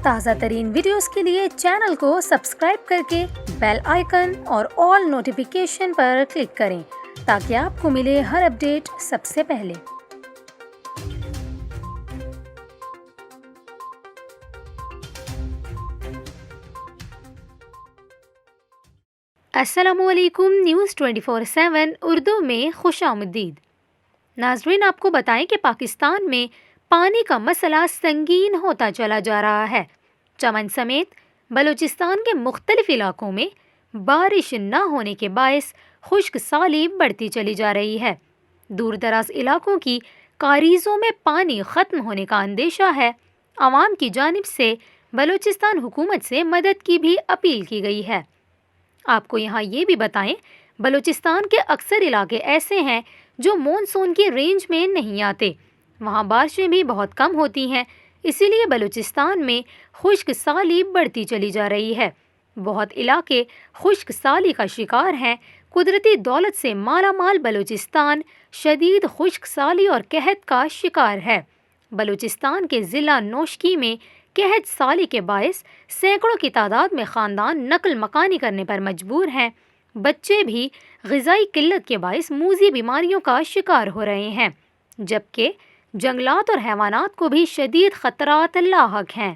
تازہ ترین ویڈیوز کے لیے چینل کو سبسکرائب کر کے بیل آئیکن اور آل نوٹیفیکیشن پر کلک کریں تاکہ آپ کو ملے ہر اپڈیٹ سب سے پہلے۔ السلام علیکم، نیوز 24/7 اردو میں خوش آمدید۔ ناظرین، آپ کو بتائیں کہ پاکستان میں پانی کا مسئلہ سنگین ہوتا چلا جا رہا ہے۔ چمن سمیت بلوچستان کے مختلف علاقوں میں بارش نہ ہونے کے باعث خشک سالی بڑھتی چلی جا رہی ہے۔ دور دراز علاقوں کی کاریزوں میں پانی ختم ہونے کا اندیشہ ہے۔ عوام کی جانب سے بلوچستان حکومت سے مدد کی بھی اپیل کی گئی ہے۔ آپ کو یہاں یہ بھی بتائیں، بلوچستان کے اکثر علاقے ایسے ہیں جو مونسون کی رینج میں نہیں آتے۔ وہاں بارشیں بھی بہت کم ہوتی ہیں، اسی لیے بلوچستان میں خشک سالی بڑھتی چلی جا رہی ہے۔ بہت علاقے خشک سالی کا شکار ہیں۔ قدرتی دولت سے مالا مال بلوچستان شدید خشک سالی اور قحط کا شکار ہے۔ بلوچستان کے ضلع نوشکی میں قحط سالی کے باعث سینکڑوں کی تعداد میں خاندان نقل مکانی کرنے پر مجبور ہیں۔ بچے بھی غذائی قلت کے باعث موذی بیماریوں کا شکار ہو رہے ہیں، جبکہ جنگلات اور حیوانات کو بھی شدید خطرات لاحق ہیں۔